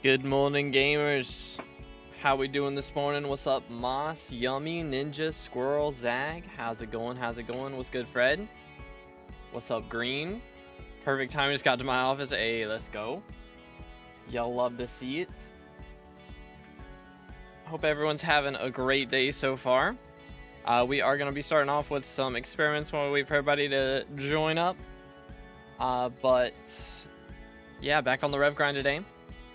Good morning, gamers. How we doing this morning? What's up, Moss, Yummy, Ninja, Squirrel, Zag? How's it going? How's it going? What's good, Fred? What's up, Green? Perfect time. Just got to my office. Hey, let's go. Y'all love to see it. Hope everyone's having a great day so far. We are going to be starting off with some experiments while we wait for everybody to join up. But yeah, back on the rev grind today.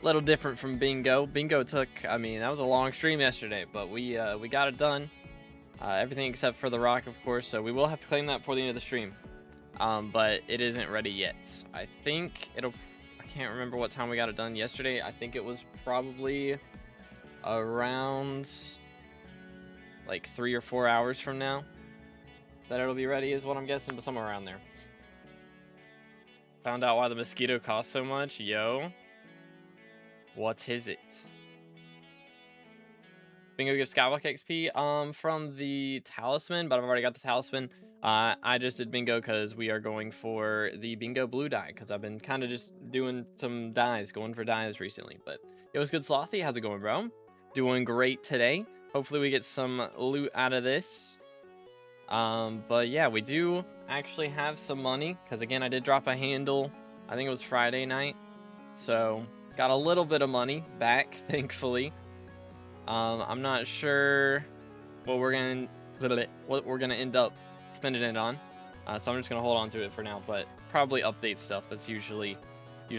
A little different from bingo. Bingo took, I mean, that was a long stream yesterday, but we got it done. Everything except for the rock, of course, so we will have to claim that before the end of the stream. But it isn't ready yet. I think I can't remember what time we got it done yesterday. I think it was probably around like 3 or 4 hours from now that it'll be ready, is what I'm guessing, but somewhere around there. Found out why the mosquito costs so much. Yo. What is it? Bingo gives SkyBlock XP from the talisman, but I've already got the talisman. I just did bingo because we are going for the bingo blue dye, because I've been kind of just doing some dyes, going for dyes recently. But it was good, Slothy. How's it going, bro? Doing great today. Hopefully we get some loot out of this. But yeah, we do actually have some money, because again, I did drop a handle. I think it was Friday night. So got a little bit of money back, thankfully. I'm not sure what we're gonna end up spending it on. So I'm just gonna hold on to it for now, but probably update stuff. That's usually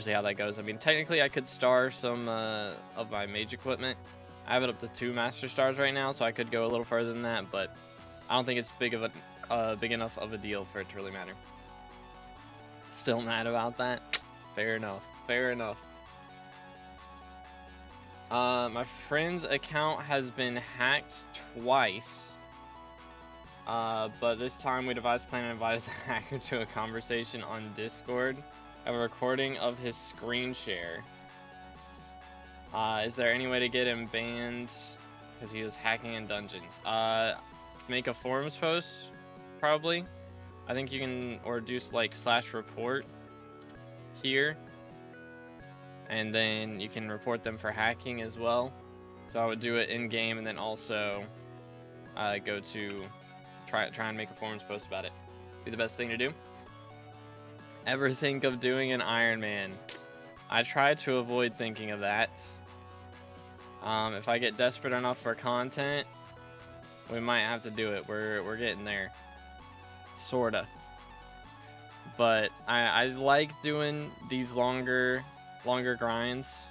how that goes. I mean, technically I could star some of my mage equipment. I have it up to 2 master stars right now, so I could go a little further than that, but I don't think it's big enough of a deal for it to really matter. Still mad about that? Fair enough. Fair enough. My friend's account has been hacked twice. But this time we devised a plan and invited the hacker to a conversation on Discord. A recording of his screen share. Is there any way to get him banned? Because he was hacking in dungeons. Make a forums post, probably. I think you can, or do like /report here. And then you can report them for hacking as well. So I would do it in game, and then also go to try and make a forums post about it. Be the best thing to do. Ever think of doing an Iron Man? I try to avoid thinking of that. If I get desperate enough for content, we might have to do it. We're getting there, sorta. But I like doing these longer grinds,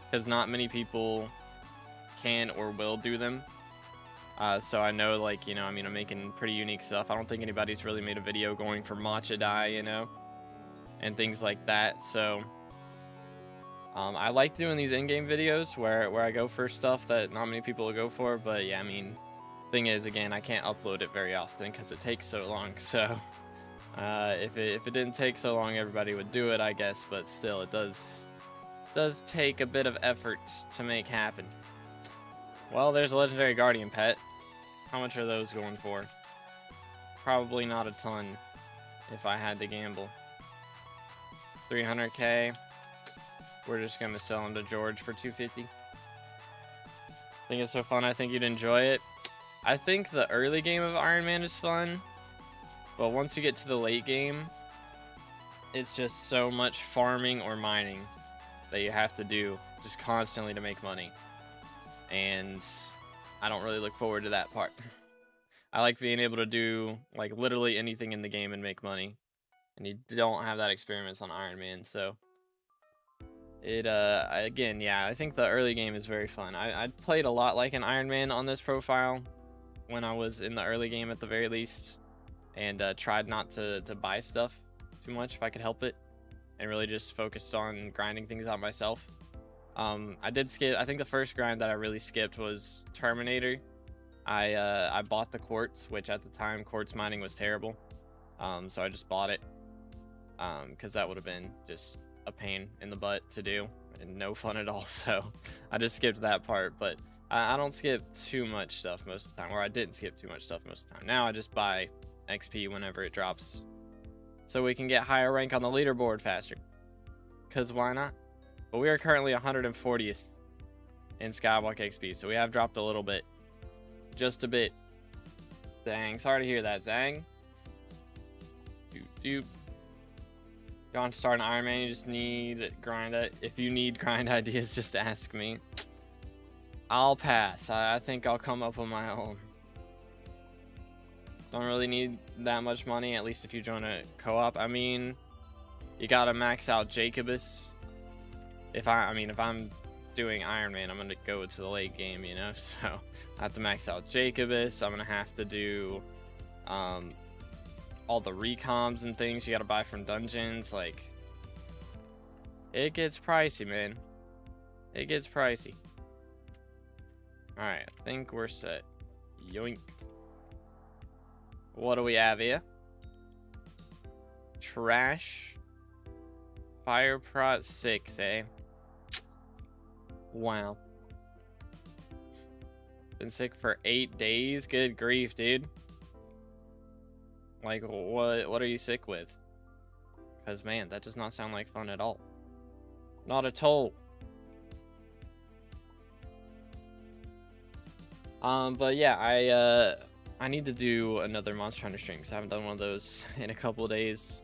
because not many people can or will do them. So I know, like, you know, I mean, I'm making pretty unique stuff. I don't think anybody's really made a video going for matcha dye, you know, and things like that. So I like doing these in-game videos where I go for stuff that not many people will go for. But yeah, I mean, thing is, again, I can't upload it very often because it takes so long. So if it didn't take so long, everybody would do it, I guess. But still, it does take a bit of effort to make happen. Well, there's a legendary guardian pet. How much are those going for? Probably not a ton if I had to gamble. 300k. We're just gonna sell them to George for 250. I think it's so fun. I think you'd enjoy it. I think the early game of Iron Man is fun, but once you get to the late game, it's just so much farming or mining that you have to do just constantly to make money. And I don't really look forward to that part. I like being able to do like literally anything in the game and make money. And you don't have that experience on Iron Man, so it again, yeah, I think the early game is very fun. I played a lot like an Iron Man on this profile when I was in the early game at the very least, and tried not to buy stuff too much if I could help it, and really just focused on grinding things out myself. I did skip, I think the first grind that I really skipped was Terminator. I bought the quartz, which at the time quartz mining was terrible. So I just bought it, because that would have been just a pain in the butt to do and no fun at all. So I just skipped that part, but I don't skip too much stuff most of the time, or I didn't skip too much stuff most of the time. Now I just buy XP whenever it drops, so we can get higher rank on the leaderboard faster, because why not? But we are currently 140th in SkyBlock XP, so we have dropped a little bit. Just a bit. Dang, sorry to hear that, Zang. You don't start an Iron Man, you just need grind. If you need grind ideas, just ask me. I'll pass. I think I'll come up with my own. Don't really need that much money, at least if you join a co-op. I mean, you gotta max out Jacobus. If I'm doing Iron Man, I'm gonna go to the late game, you know. So I have to max out Jacobus. I'm gonna have to do all the recoms and things you gotta buy from dungeons. Like, it gets pricey, man. It gets pricey. All right, I think we're set. Yoink. What do we have here? Trash. Fire prot 6, eh? Wow. Been sick for 8 days? Good grief, dude. Like, what are you sick with? Because, man, that does not sound like fun at all. Not at all. But yeah, I need to do another Monster Hunter stream because I haven't done one of those in a couple of days.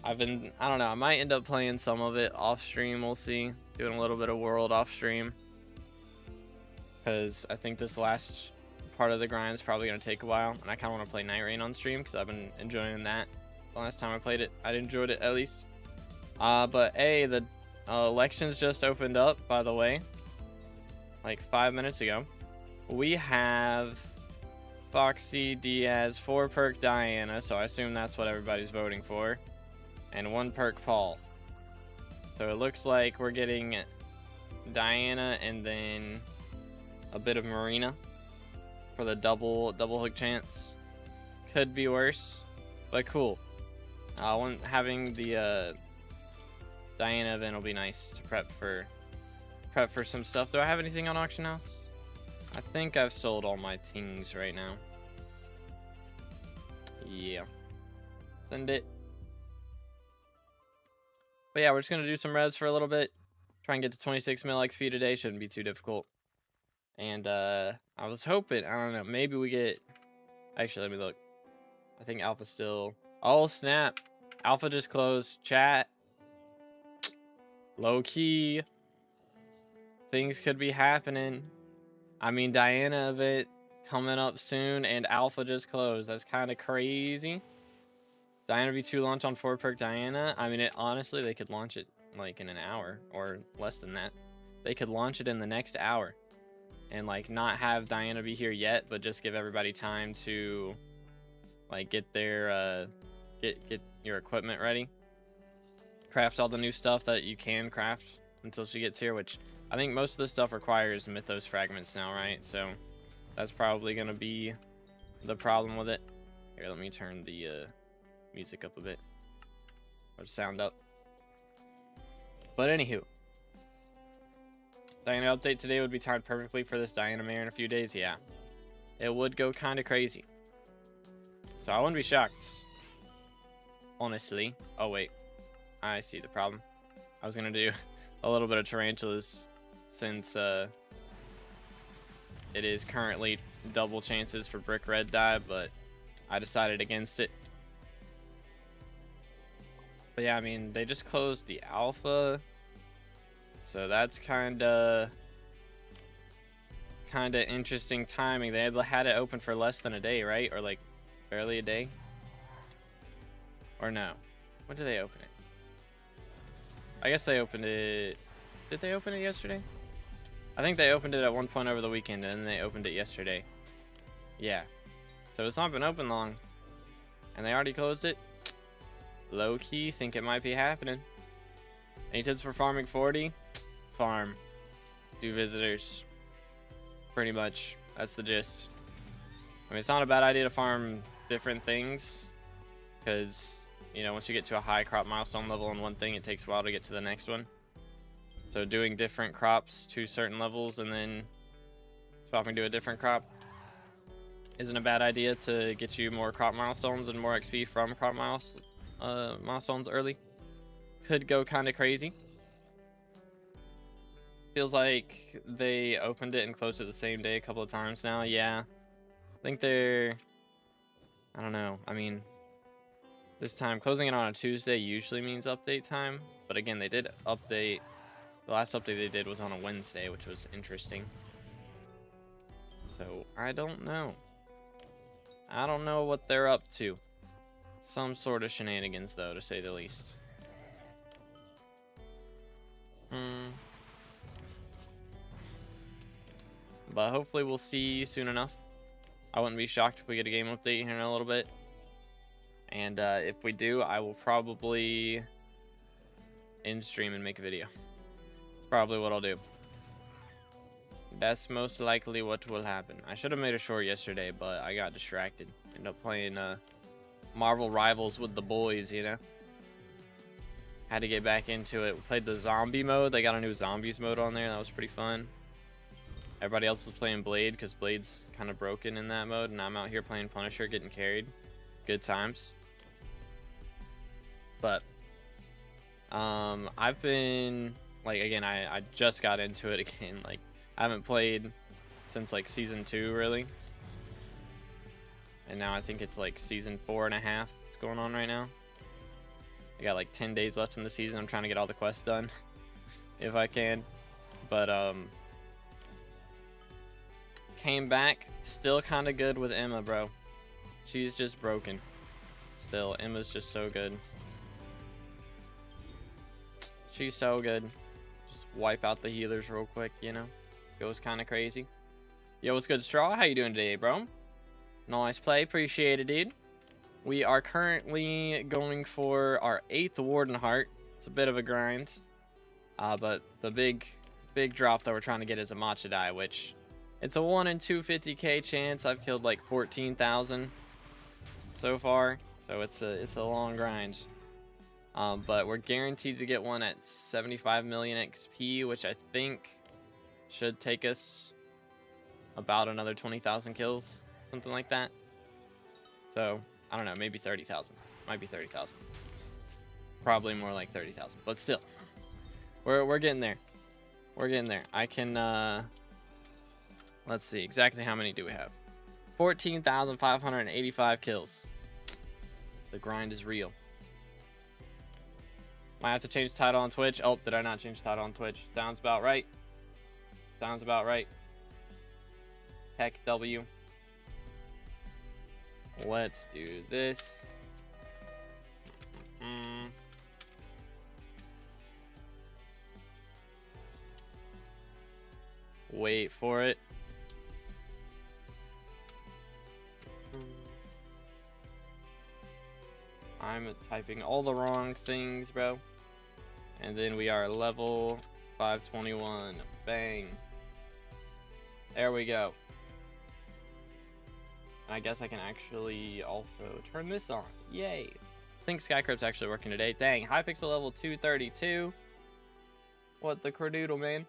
I don't know, I might end up playing some of it off stream, we'll see. Doing a little bit of World off stream. Because I think this last part of the grind is probably going to take a while. And I kind of want to play Night Rain on stream because I've been enjoying that. The last time I played it, I enjoyed it at least. But hey, the elections just opened up, by the way. Like 5 minutes ago. We have Foxy, Diaz, 4 perk Diana, so I assume that's what everybody's voting for. And 1 perk Paul. So it looks like we're getting Diana and then a bit of Marina for the double hook chance. Could be worse, but cool. Having the Diana event will be nice to prep for some stuff. Do I have anything on auction house? I think I've sold all my things right now. Yeah. Send it. But yeah, we're just going to do some res for a little bit. Try and get to 26 mil XP today. Shouldn't be too difficult. And I was hoping, I don't know, maybe we get... Actually, let me look. I think Alpha's still... Oh, snap. Alpha just closed. Chat. Low key. Things could be happening. I mean, Diana event coming up soon, and Alpha just closed. That's kind of crazy. Diana V2 launch on 4 perk Diana. I mean, honestly, they could launch it like in an hour or less than that. They could launch it in the next hour and like not have Diana be here yet, but just give everybody time to like get their get your equipment ready. Craft all the new stuff that you can craft until she gets here, which I think most of the stuff requires Mythos fragments now, right? So that's probably going to be the problem with it. Here, let me turn the music up a bit. Or sound up. But anywho. Diana update today would be timed perfectly for this Diana mare in a few days. Yeah. It would go kind of crazy. So I wouldn't be shocked. Honestly. Oh, wait. I see the problem. I was going to do a little bit of tarantulas since it is currently double chances for brick red dye, but I decided against it. But yeah, I mean, they just closed the alpha, so that's kind of interesting timing. They had it open for less than a day, right? Or like barely a day, or no? When did they open it? I guess they opened it. Did they open it yesterday? I think they opened it at one point over the weekend, and then they opened it yesterday. Yeah. So it's not been open long. And they already closed it? Low-key, think it might be happening. Any tips for farming 40? Farm. Do visitors. Pretty much. That's the gist. I mean, it's not a bad idea to farm different things. Because, you know, once you get to a high crop milestone level in one thing, it takes a while to get to the next one. So doing different crops to certain levels and then swapping to a different crop isn't a bad idea to get you more crop milestones and more XP from crop milestones early. Could go kind of crazy. Feels like they opened it and closed it the same day a couple of times now. Yeah. I think they're... I don't know. I mean, this time, closing it on a Tuesday usually means update time. But again, they did update... The last update they did was on a Wednesday, which was interesting. So, I don't know. I don't know what they're up to. Some sort of shenanigans, though, to say the least. But hopefully we'll see soon enough. I wouldn't be shocked if we get a game update here in a little bit. And if we do, I will probably end stream and make a video. That's probably what I'll do. That's most likely what will happen. I should have made a short yesterday, but I got distracted. Ended up playing Marvel Rivals with the boys, you know. Had to get back into it. We played the zombie mode. They got a new zombies mode on there. That was pretty fun. Everybody else was playing Blade because Blade's kind of broken in that mode. And I'm out here playing Punisher, getting carried. Good times. But I've been, like, again, I just got into it again. Like, I haven't played since, like, Season 2, really. And now I think it's, like, Season 4.5 that's going on right now. I got, like, 10 days left in the season. I'm trying to get all the quests done. If I can. But, came back. Still kind of good with Emma, bro. She's just broken. Still, Emma's just so good. She's so good. Just wipe out the healers real quick, you know? Goes kind of crazy. Yo, what's good, Straw? How you doing today, bro? Nice play. Appreciate it, dude. We are currently going for our 8th Warden Heart. It's a bit of a grind. But the big drop that we're trying to get is a Machadai, which it's a 1 in 250k chance. I've killed like 14,000 so far. So it's a long grind. But we're guaranteed to get one at 75 million XP, which I think should take us about another 20,000 kills, something like that. So I don't know, maybe 30,000. Might be 30,000. Probably more like 30,000, but still, we're getting there. We're getting there. I can let's see exactly how many do we have. 14,585 kills. The grind is real. Might have to change the title on Twitch. Oh, did I not change the title on Twitch? Sounds about right. Sounds about right. Heck W. Let's do this. Wait for it. I'm typing all the wrong things, bro. And then we are level 521. Bang. There we go. I guess I can actually also turn this on. Yay. I think Skycrypt's actually working today. Dang, Hypixel level 232. What the cordoodle, man?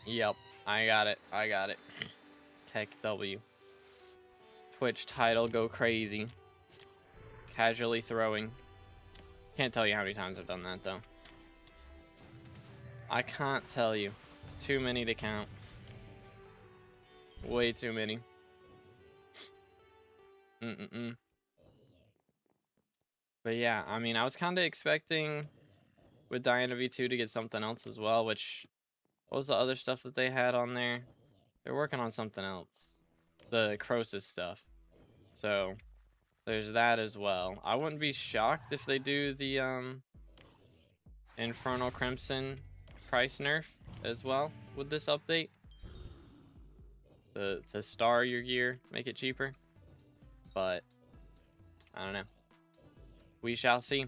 Yep, I got it. I got it. Heck W. Twitch title, go crazy. Casually throwing. Can't tell you how many times I've done that, though. I can't tell you. It's too many to count. Way too many. But yeah, I mean, I was kind of expecting with Diana V2 to get something else as well, which... What was the other stuff that they had on there? They're working on something else. The Croesus stuff. So, there's that as well. I wouldn't be shocked if they do the Infernal Crimson price nerf as well with this update. To star your gear, make it cheaper. But, I don't know. We shall see.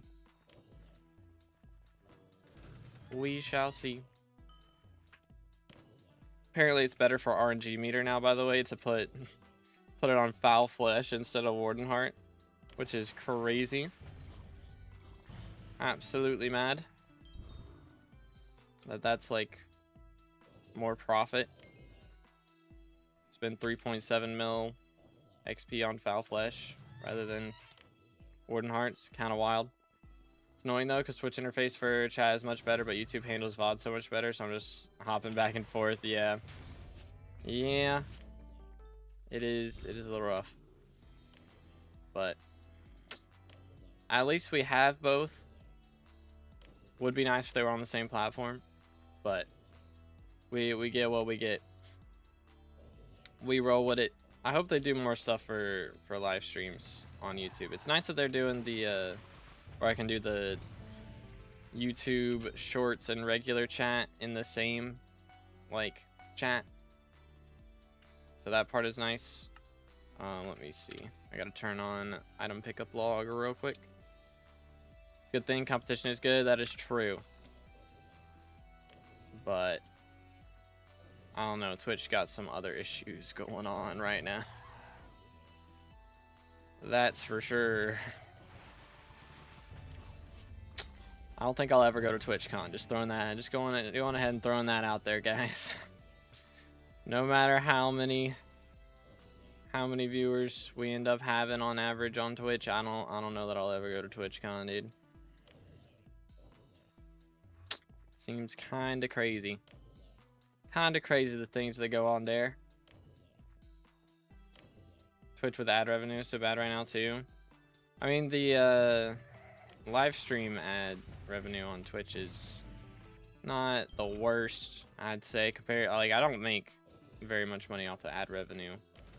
We shall see. Apparently it's better for RNG meter now, by the way, to put it on Foul Flesh instead of Warden Heart, which is crazy. Absolutely mad. That's like more profit. Spend 3.7 mil XP on Foul Flesh rather than Warden Heart's kind of wild. annoying though, because Twitch interface for chat is much better, but YouTube handles VOD so much better, so I'm just hopping back and forth. Yeah. Yeah. It is a little rough. But at least we have both. Would be nice if they were on the same platform, but we get what we get. We roll with it. I hope they do more stuff for live streams on YouTube. It's nice that they're doing the where I can do the YouTube shorts and regular chat in the same like chat. So that part is nice. Let me see. I gotta turn on item pickup log real quick. Good thing competition is good. That is true. But I don't know. Twitch got some other issues going on right now. That's for sure. I don't think I'll ever go to TwitchCon. Just going ahead and throwing that out there, guys. No matter how many viewers we end up having on average on Twitch, I don't know that I'll ever go to TwitchCon, dude. Seems kind of crazy. Kind of crazy the things that go on there. Twitch with ad revenue is so bad right now too. I mean, the live stream ad revenue on Twitch is not the worst, I'd say. Like, I don't make very much money off the ad revenue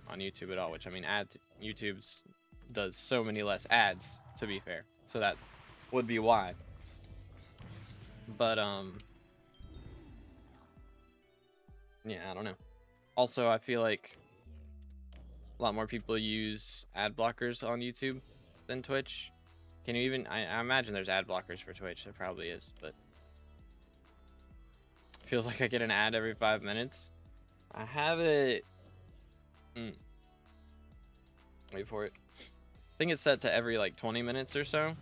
on YouTube at all, which, I mean, YouTube's does so many less ads, to be fair. So that would be why. But yeah, I don't know. Also, I feel like a lot more people use ad blockers on YouTube than Twitch. Can you even... I imagine there's ad blockers for Twitch. There probably is, but... Feels like I get an ad every 5 minutes. I have it... Wait for it. I think it's set to every, like, 20 minutes or so.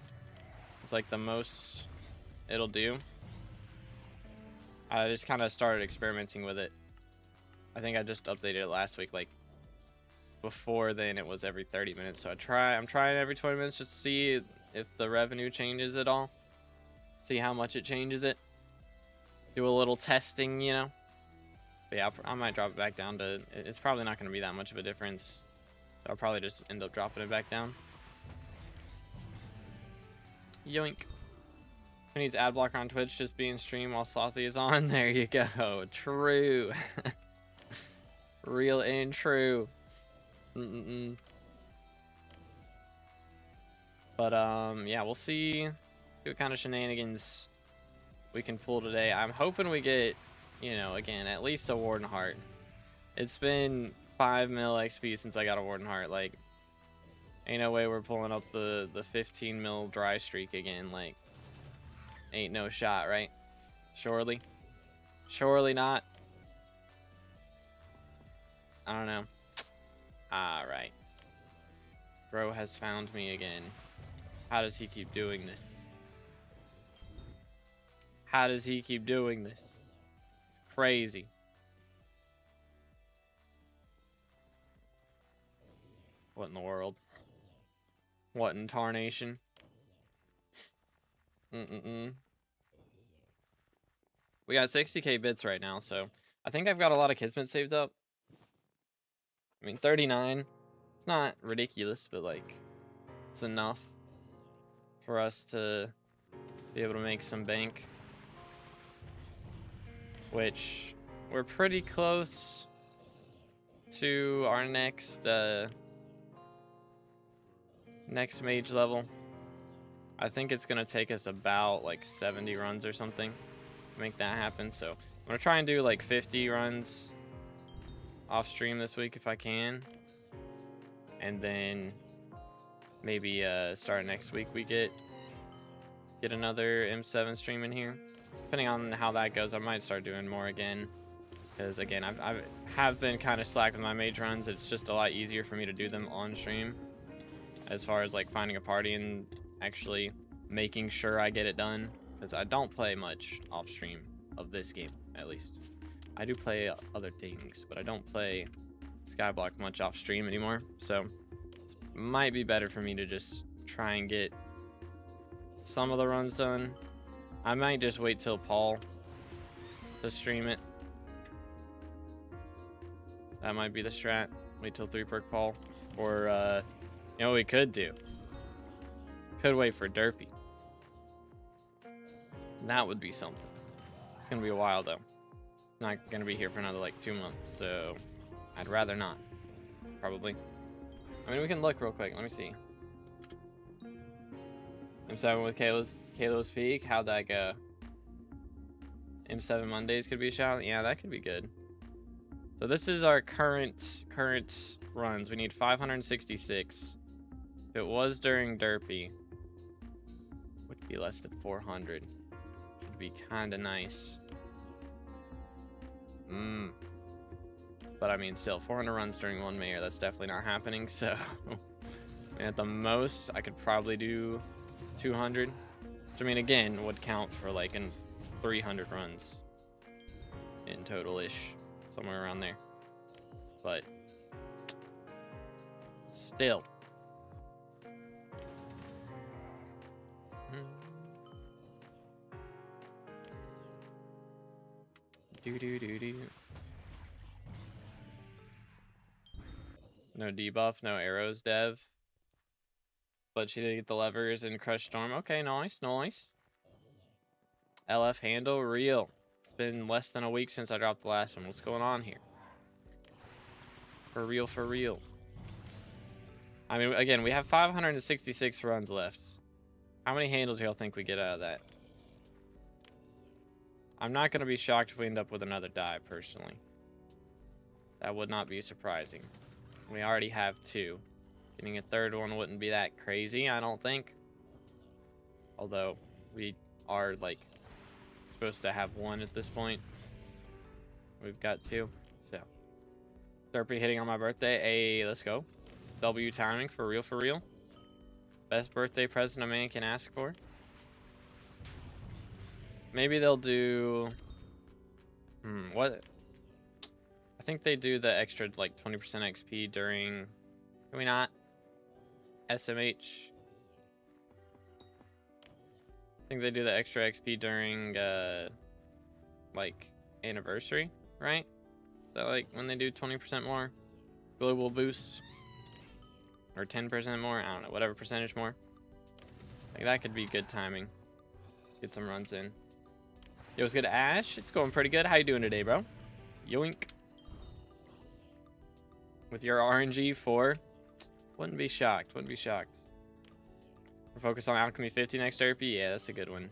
It's, like, the most it'll do. I just kind of started experimenting with it. I think I just updated it last week, like... Before then, it was every 30 minutes. So I'm trying every 20 minutes just to see if the revenue changes at all. See how much it changes it. Do a little testing, you know. But yeah, I might drop it back down to... It's probably not going to be that much of a difference. So I'll probably just end up dropping it back down. Yoink. Who needs ad blocker on Twitch? Just be in stream while Slothy is on. There you go. True. Real and true. But yeah, we'll see what kind of shenanigans we can pull today. I'm hoping we get, you know, again, at least a Warden Heart. It's been 5 mil XP since I got a Warden Heart. Like, ain't no way we're pulling up the 15 mil dry streak again. Like, ain't no shot, right? Surely not. I don't know. Alright. Bro has found me again. How does he keep doing this? How does he keep doing this? It's crazy. What in the world? What in tarnation? We got 60k bits right now, so I think I've got a lot of Kismet saved up. I mean, 39, it's not ridiculous, but, like, it's enough for us to be able to make some bank. Which, we're pretty close to our next mage level. I think it's going to take us about, like, 70 runs or something to make that happen. So, I'm going to try and do, like, 50 runs off stream this week if I can, and then maybe start next week we get another M7 stream in here. Depending on how that goes, I might start doing more again, because again, I have been kind of slack with my mage runs. It's just a lot easier for me to do them on stream, as far as like finding a party and actually making sure I get it done, because I don't play much off stream of this game, at least. I do play other things, but I don't play SkyBlock much off stream anymore. So it might be better for me to just try and get some of the runs done. I might just wait till Paul to stream it. That might be the strat. Wait till 3 perk Paul. Or, you know what we could do? Could wait for Derpy. That would be something. It's gonna be a while though. Not gonna be here for another like 2 months, so I'd rather not. Probably. I mean, we can look real quick. Let me see. M7 with Kalo's Peak. How'd that go? M7 Mondays could be a shout. Yeah, that could be good. So this is our current runs. We need 566. If it was during Derpy, would be less than 400. Would be kind of nice. But I mean, still 400 runs during one mayor. That's definitely not happening. So, and at the most, I could probably do 200. Which I mean, again, would count for like in 300 runs in total-ish, somewhere around there. But still. No debuff, no arrows dev. But she did get the levers and Crush Storm. Okay, nice, nice. LF handle, real. It's been less than a week since I dropped the last one. What's going on here? For real, for real. I mean, again, we have 566 runs left. How many handles do y'all think we get out of that? I'm not going to be shocked if we end up with another die, personally. That would not be surprising. We already have 2. Getting a third one wouldn't be that crazy, I don't think. Although, we are, like, supposed to have 1 at this point. We've got 2, so. Derpy hitting on my birthday. Hey, let's go. W timing, for real, for real. Best birthday present a man can ask for. Maybe they'll do... what? I think they do the extra, like, 20% XP during... Can we not? SMH. I think they do the extra XP during, like, anniversary, right? Is that, like, when they do 20% more? Global boosts? Or 10% more? I don't know. Whatever percentage more. Like, that could be good timing. Get some runs in. Yo, what's good, Ash? It's going pretty good. How you doing today, bro? Yoink. With your RNG 4? Wouldn't be shocked. Wouldn't be shocked. We're focused on Alchemy 50 next Derpy. Yeah, that's a good one.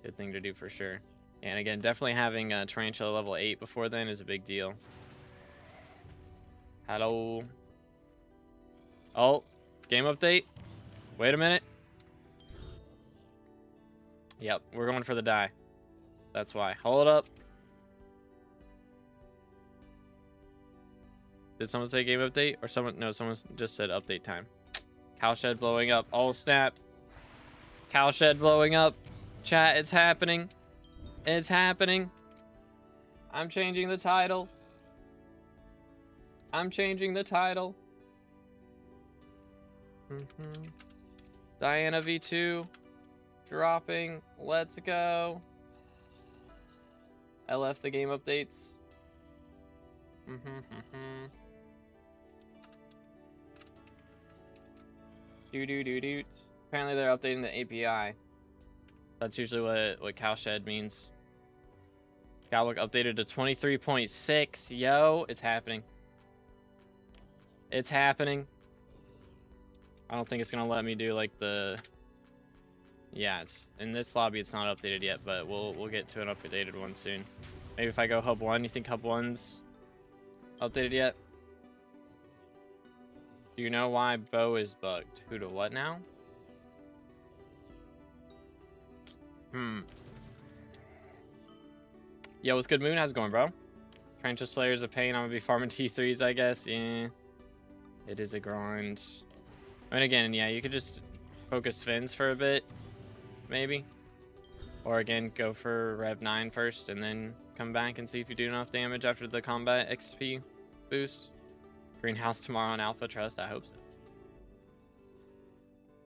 Good thing to do for sure. And again, definitely having Tarantula level 8 before then is a big deal. Hello. Oh, game update. Wait a minute. Yep, we're going for the die. That's why. Hold up. Did someone say game update? Or someone... No, someone just said update time. Cowshed blowing up. Oh, snap. Cowshed blowing up. Chat, it's happening. It's happening. I'm changing the title. I'm changing the title. Diana V2. Dropping. Let's go. LF the game updates. Do. Apparently they're updating the API. That's usually what Cowshed means. SkyBlock updated to 23.6. Yo, it's happening. It's happening. I don't think it's gonna let me do like the... Yeah, it's in this lobby. It's not updated yet, but we'll get to an updated one soon. Maybe if I go Hub 1, you think Hub 1's updated yet? Do you know why Bo is bugged? Who to what now? Yo, what's good, Moon? How's it going, bro? Tarantula Slayer's a pain. I'm gonna be farming T3s, I guess. Yeah. It is a grind. I mean, again, yeah, you could just focus Fins for a bit. Maybe. Or again, go for Rev 9 first and then come back and see if you do enough damage after the combat XP boost. Greenhouse tomorrow on Alpha Trust. I hope so.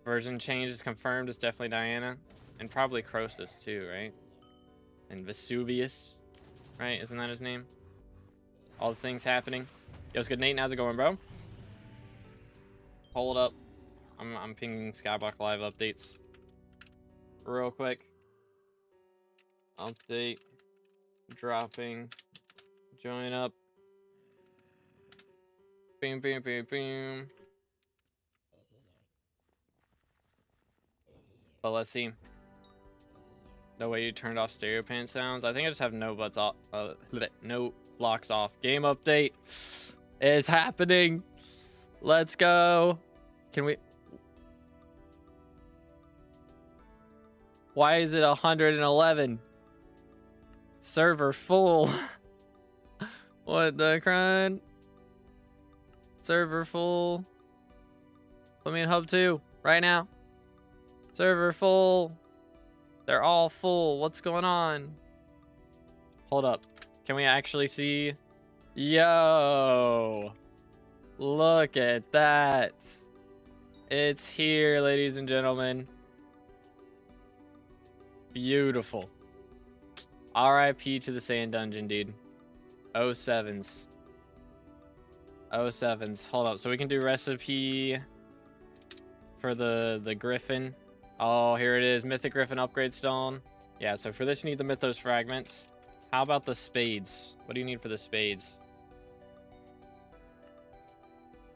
Version change is confirmed. It's definitely Diana. And probably Croesus too, right? And Vesuvius, right? Isn't that his name? All the things happening. Yo, what's good, Nate? How's it going, bro? Hold up. I'm pinging SkyBlock live updates real quick. Update. Dropping. Join up. Boom, boom, boom, boom. But let's see. The way you turned off stereo pan sounds. I think I just have no butts off. No blocks off. Game update. It's happening. Let's go. Can we? Why is it 111? Server full. What the crud? Server full. Put me in hub 2 right now. Server full. They're all full. What's going on? Hold up. Can we actually see? Yo. Look at that. It's here, ladies and gentlemen. Beautiful. RIP to the sand dungeon, dude. 07s. 07s. Hold up. So we can do recipe for the griffin. Oh, here it is. Mythic Griffin upgrade stone. Yeah, so for this you need the mythos fragments. How about the spades? What do you need for the spades?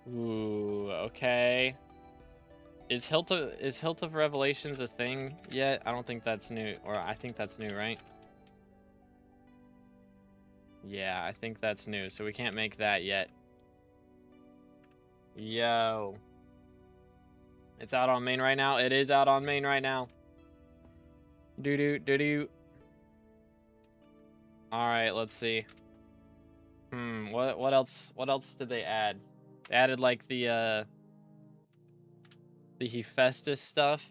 Ooh, okay. Is Hilt of Revelations a thing yet? I don't think that's new. Or I think that's new, right? Yeah, I think that's new. So we can't make that yet. Yo. It's out on main right now. It is out on main right now. Doo-doo. Alright, let's see. What else did they add? They added like the Hephaestus stuff.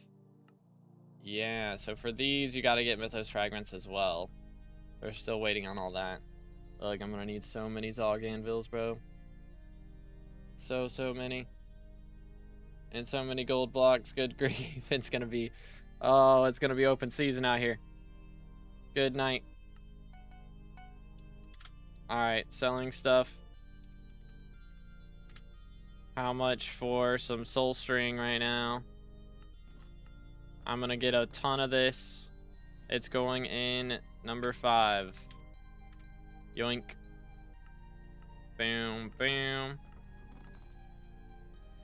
Yeah, so for these you gotta get mythos fragments as well. They're still waiting on all that. Like, I'm gonna need so many Zog anvils, bro. So many. And so many gold blocks. Good grief. It's gonna be open season out here. Good night. Alright, selling stuff. How much for some soul string right now? I'm gonna get a ton of this. It's going in number 5. Yoink. Boom, boom.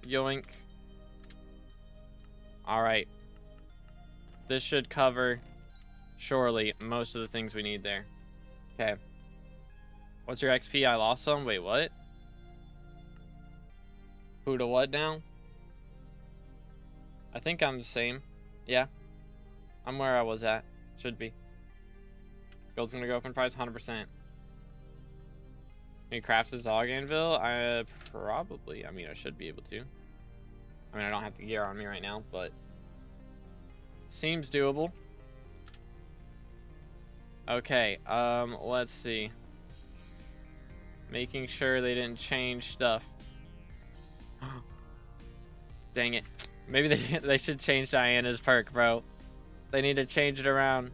Yoink. Alright. This should cover, surely, most of the things we need there. Okay. What's your XP? I lost some? Wait, what? Who to what now? I think I'm the same. Yeah. I'm where I was at. Should be. Gold's gonna go up in price 100%. Can you craft the Zog anvil? Probably. I mean, I should be able to. I mean, I don't have the gear on me right now, but seems doable. Okay, let's see. Making sure they didn't change stuff. Dang it. Maybe they should change Diana's perk, bro. They need to change it around.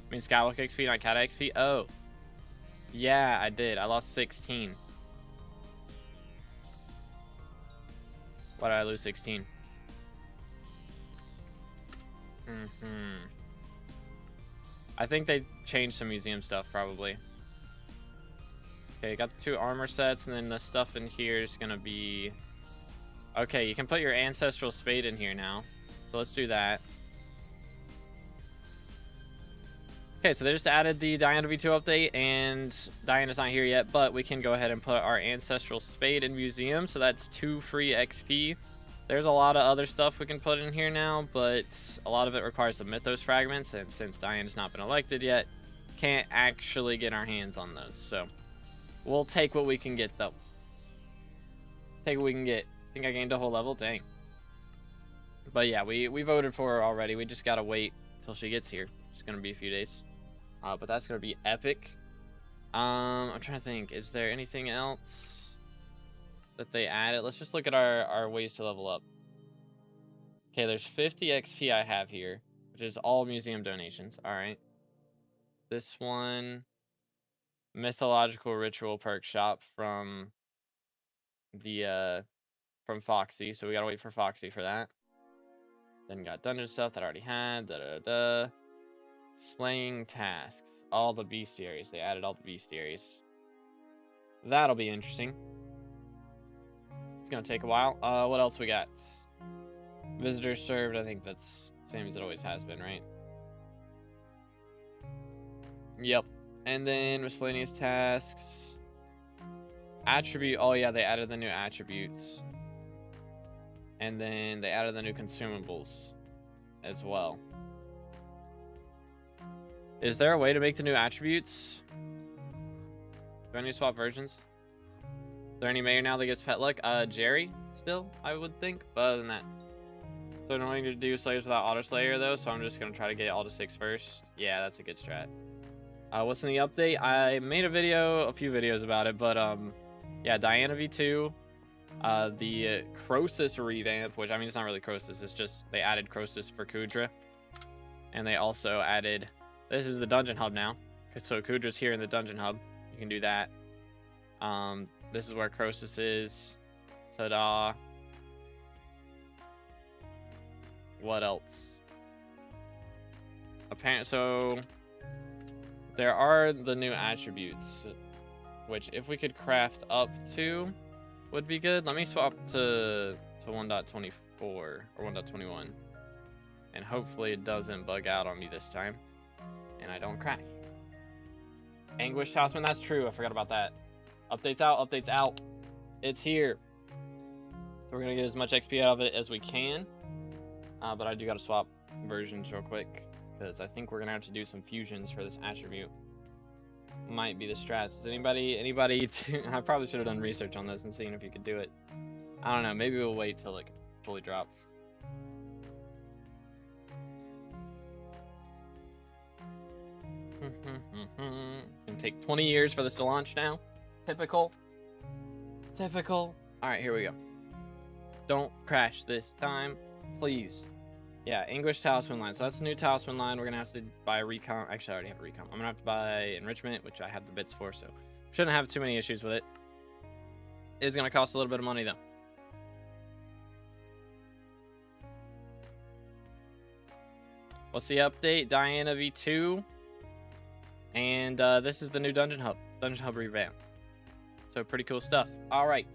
I mean, Skywalk XP, not Cat XP. Oh. Yeah, I did. I lost 16. Why did I lose 16? I think they changed some museum stuff, probably. Okay, got the 2 armor sets, and then the stuff in here is gonna be... Okay, you can put your ancestral spade in here now. So let's do that. Okay, so they just added the Diana V2 update, and Diana's not here yet, but we can go ahead and put our ancestral spade in museum, so that's 2 free XP. There's a lot of other stuff we can put in here now, but a lot of it requires the mythos fragments, and since Diana's not been elected yet, can't actually get our hands on those, so we'll take what we can get, though. Take what we can get. I think I gained a whole level. Dang. But yeah, we voted for her already. We just gotta wait till she gets here. It's gonna be a few days. But that's gonna be epic. I'm trying to think. Is there anything else? that they added. Let's just look at our ways to level up. Okay, there's 50 XP I have here, which is all museum donations. All right. This one, mythological ritual perk shop from the from Foxy. So we gotta wait for Foxy for that. Then got dungeon stuff that I already had. Slaying tasks. All the bestiaries. They added all the bestiaries. That'll be interesting. It's gonna take a while. What else we got? Visitors served. I think that's same as it always has been, right? Yep. And then miscellaneous tasks. Attribute. Oh yeah, they added the new attributes. And then they added the new consumables as well. Is there a way to make the new attributes? Do I need to swap versions? Is there any mayor now that gets pet luck? Jerry still, I would think. But other than that. So I don't need to do Slayers without Auto Slayer though, so I'm just gonna try to get all to 6 first. Yeah, that's a good strat. What's in the update? I made a few videos about it, but yeah, Diana V2, the Croesus revamp, which I mean it's not really Croesus, it's just they added Croesus for Kudra. And they also added, this is the dungeon hub now. So Kudra's here in the dungeon hub. You can do that. This is where Croesus is. Ta-da. What else? Apparently, so there are the new attributes, which if we could craft up to would be good. Let me swap to 1.24 or 1.21. And hopefully it doesn't bug out on me this time. And I don't crash. Anguish Talisman, that's true. I forgot about that. Updates out, updates out. It's here. So we're going to get as much XP out of it as we can. But I do got to swap versions real quick. Because I think we're going to have to do some fusions for this attribute. Might be the strats. Does anybody I probably should have done research on this and seen if you could do it. I don't know. Maybe we'll wait till it fully drops. It's gonna take 20 years for this to launch now. Typical. Typical. Alright, here we go. Don't crash this time, please. Yeah, Anguish Talisman line. So that's the new Talisman line. We're gonna have to buy Recon. Actually, I already have a Recon. I'm gonna have to buy Enrichment, which I have the bits for, so shouldn't have too many issues with it. It's gonna cost a little bit of money though. What's the update? Diana V2. And this is the new Dungeon Hub revamp. So pretty cool stuff. All right.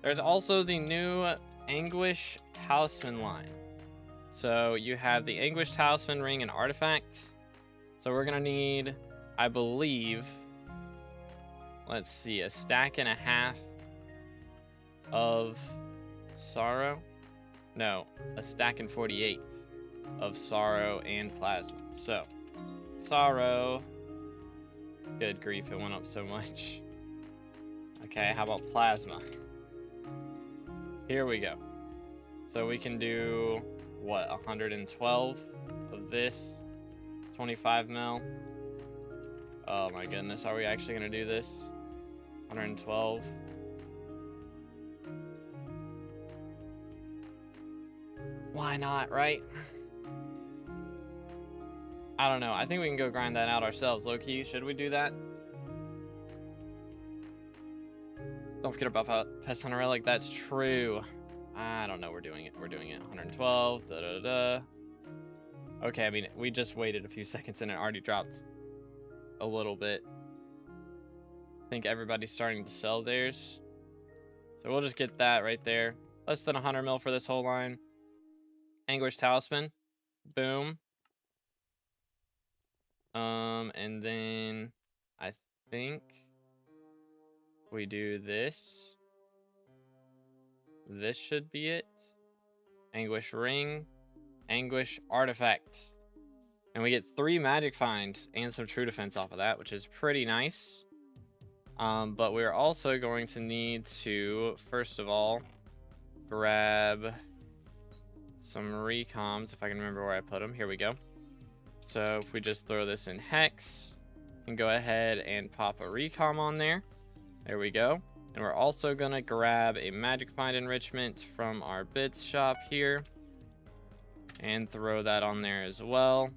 There's also the new Anguish Talisman line. So you have the Anguish Talisman ring and artifacts. So we're going to need, I believe, let's see, a stack and a half of sorrow. No, a stack and 48 of sorrow and plasma. So sorrow. Good grief, it went up so much. Okay, how about plasma? Here we go. So we can do, what, 112 of this? 25 mil. Oh my goodness, are we actually gonna do this? 112. Why not, right? I don't know. I think we can go grind that out ourselves, low-key. Should we do that? Don't forget about Pest Hunter Relic. That's true. I don't know. We're doing it. We're doing it. 112. Da-da-da. Okay, I mean, we just waited a few seconds and it already dropped a little bit. I think everybody's starting to sell theirs. So we'll just get that right there. Less than 100 mil for this whole line. Anguish Talisman. Boom. And then I think we do this. This should be it. Anguish Ring. Anguish Artifact. And we get 3 magic finds and some true defense off of that, which is pretty nice. But we're also going to need to, first of all, grab some recoms, if I can remember where I put them. Here we go. So if we just throw this in Hex and go ahead and pop a recom on there. There we go. And we're also gonna grab a magic find enrichment from our bits shop here and throw that on there as well.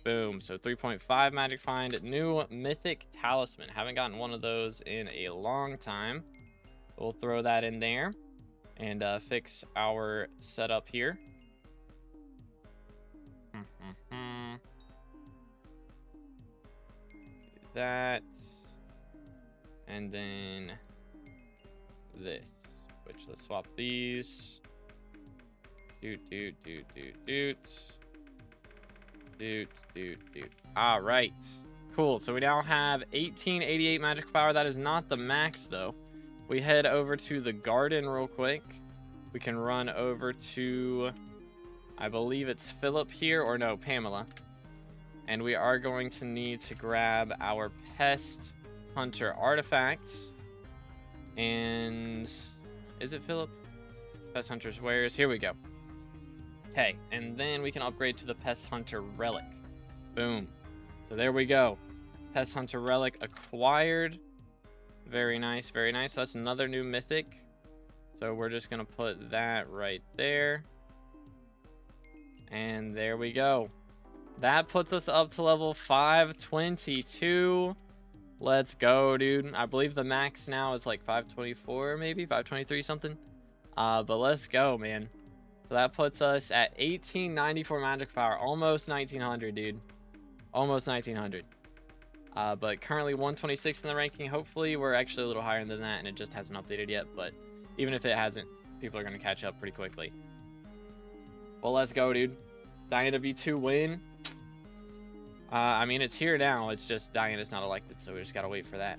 Boom. So 3.5 magic find, new mythic talisman. Haven't gotten one of those in a long time. We'll throw that in there and fix our setup here. That, and then this, which let's swap these. Doot. All right, cool. So we now have 1888 magic power. That is not the max though. We head over to the garden real quick. We can run over to, I believe it's Philip here, or no, Pamela. And we are going to need to grab our pest hunter artifacts. And is it Philip? Pest hunter's wares. Here we go. Okay, and then we can upgrade to the pest hunter relic. Boom. So there we go. Pest hunter relic acquired. Very nice, very nice. That's another new mythic. So we're just gonna put that right there. And there we go. That puts us up to level 522. Let's go, dude. I believe the max now is like 524, maybe 523 something. But let's go, man. So that puts us at 1894 magic power, almost 1900, dude. Almost 1900. But currently 126 in the ranking. Hopefully we're actually a little higher than that and it just hasn't updated yet. But even if it hasn't, people are going to catch up pretty quickly. Well, let's go, dude. Diana V2 win. I mean, it's here now. It's just Diana's not elected, so we just got to wait for that.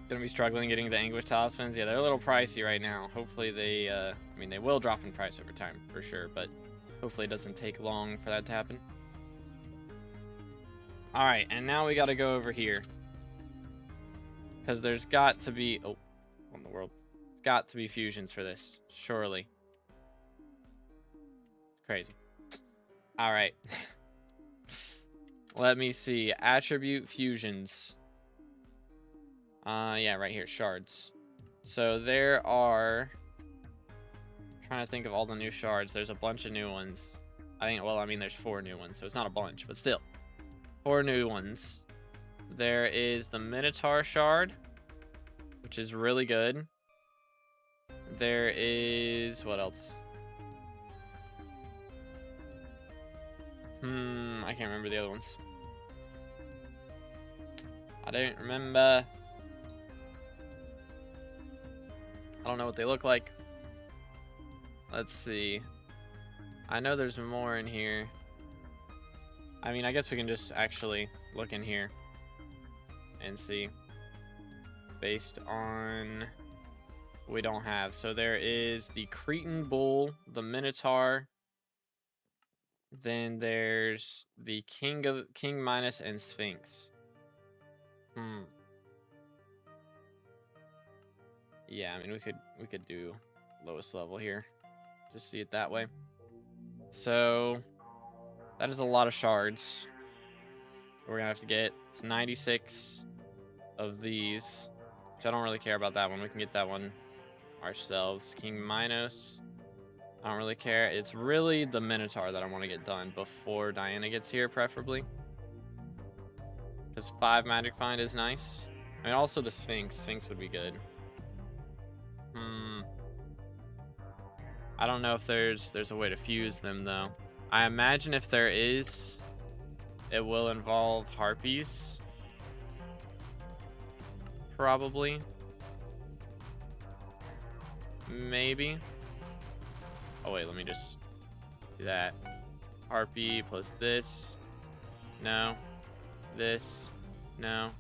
Gonna be struggling getting the Anguish Talismans. Yeah, they're a little pricey right now. Hopefully they, I mean, they will drop in price over time, for sure. But hopefully it doesn't take long for that to happen. Alright, and now we got to go over here. Because there's got to be... Oh, what in the world? There's got to be fusions for this. Surely. Crazy. Alright. Let me see. Attribute fusions. Yeah, right here. Shards. So there are... I'm trying to think of all the new shards. There's a bunch of new ones. I think, well, I mean, there's 4 new ones. So it's not a bunch, but still. 4 new ones. There is the Minotaur shard, which is really good. There is... What else? I can't remember the other ones. I don't remember. I don't know what they look like. Let's see. I know there's more in here. I mean, I guess we can just actually look in here and see. Based on... We don't have. So there is the Cretan Bull, the Minotaur. Then there's the King Midas and Sphinx. Yeah, I mean, we could do lowest level here. Just see it that way. So that is a lot of shards we're gonna have to get. It's 96 of these, which I don't really care about that one. We can get that one ourselves. King Minos, I don't really care. It's really the Minotaur that I want to get done before Diana gets here, preferably. Because 5 magic find is nice. I mean, also the Sphinx. Sphinx would be good. I don't know if there's a way to fuse them, though. I imagine if there is, it will involve harpies. Probably. Maybe. Oh, wait, let me just do that. Harpy plus this. No. This. No.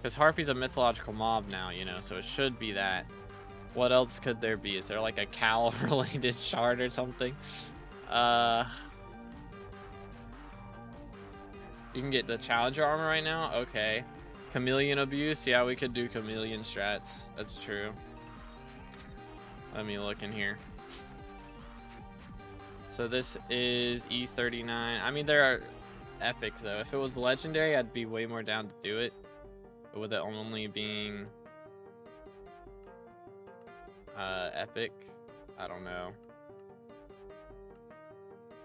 Because Harpy's a mythological mob now, you know, so it should be that. What else could there be? Is there like a cow-related shard or something? You can get the Challenger armor right now? Okay. Chameleon abuse? Yeah, we could do chameleon strats. That's true. Let me look in here. So this is E39. I mean, there are epic though. If it was legendary, I'd be way more down to do it. But with it only being epic, I don't know.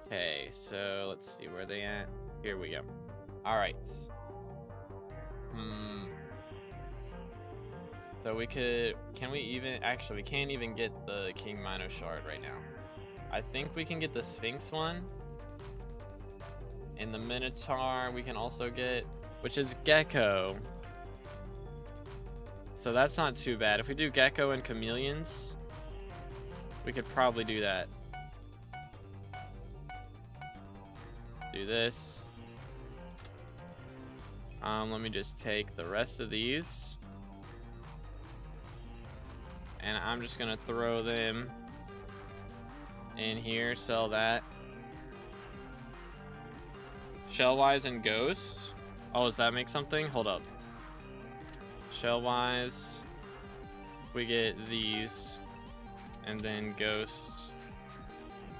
Okay, so let's see where they at. Here we go. All right. So we could, can we even, actually we can't even get the King Mino shard right now. I think we can get the Sphinx one. And the Minotaur we can also get, which is Gecko. So that's not too bad. If we do Gecko and Chameleons, we could probably do that. Do this. Let me just take the rest of these. And I'm just gonna throw them in here, sell that. Shellwise and Ghost. Oh, does that make something? Hold up. Shellwise. We get these. And then Ghost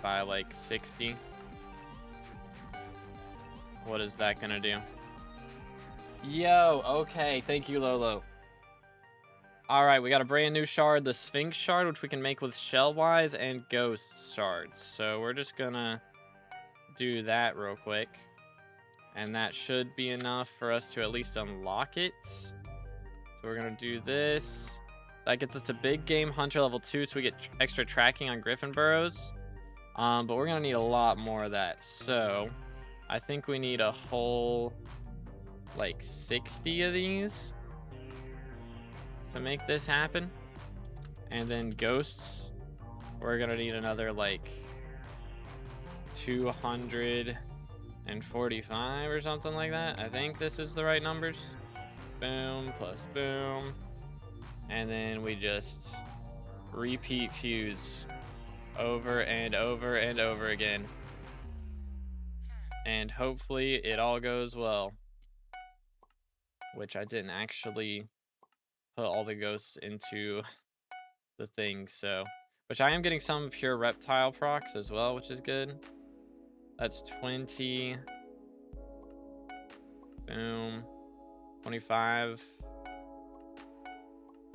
by like 60. What is that gonna do? Yo, okay. Thank you, Lolo. Alright, we got a brand new shard, the Sphinx shard, which we can make with Shellwise and Ghost shards. So we're just gonna do that real quick. And that should be enough for us to at least unlock it. So we're gonna do this. That gets us to Big Game Hunter level 2, so we get extra tracking on Griffin Burrows. But we're gonna need a lot more of that. So I think we need a whole like 60 of these to make this happen. And then Ghosts, we're gonna need another like 245 or something like that. I think this is the right numbers. Boom plus boom. And then we just repeat fuse over and over and over again. And hopefully it all goes well. Which I didn't actually put all the ghosts into the thing, so. Which I am getting some pure reptile procs as well, which is good. That's 20. Boom. 25.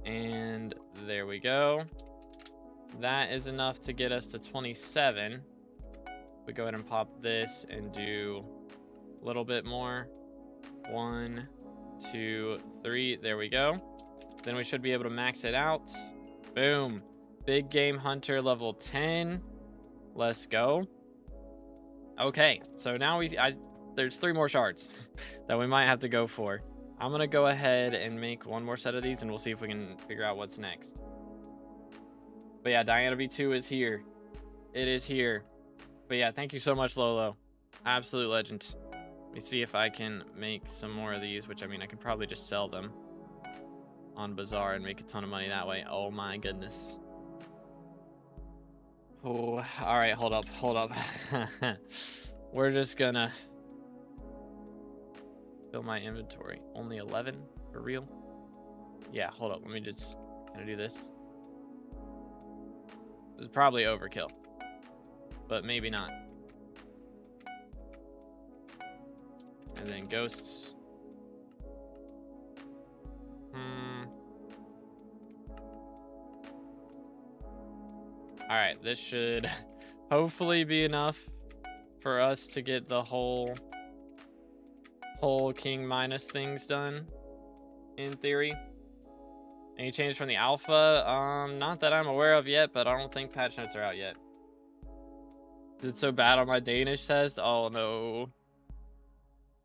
And there we go. That is enough to get us to 27. We go ahead and pop this and do a little bit more. 1, 2, 3. There we go. Then we should be able to max it out. Boom. Big Game Hunter level 10. Let's go. Okay, so now there's 3 more shards that we might have to go for. I'm going to go ahead and make one more set of these, and we'll see if we can figure out what's next. But yeah, Diana V2 is here. It is here. But yeah, thank you so much, Lolo. Absolute legend. Let me see if I can make some more of these, which I mean, I could probably just sell them on Bazaar and make a ton of money that way. Oh my goodness. Oh, all right, hold up. We're just gonna fill my inventory. Only 11 for real? Yeah, hold up. Let me just, can I do this? This is probably overkill, but maybe not. And then Ghosts. Alright, this should hopefully be enough for us to get the whole King Minus things done, in theory. Any change from the alpha? Not that I'm aware of yet, but I don't think patch notes are out yet. Is it so bad on my Danish test? Oh no.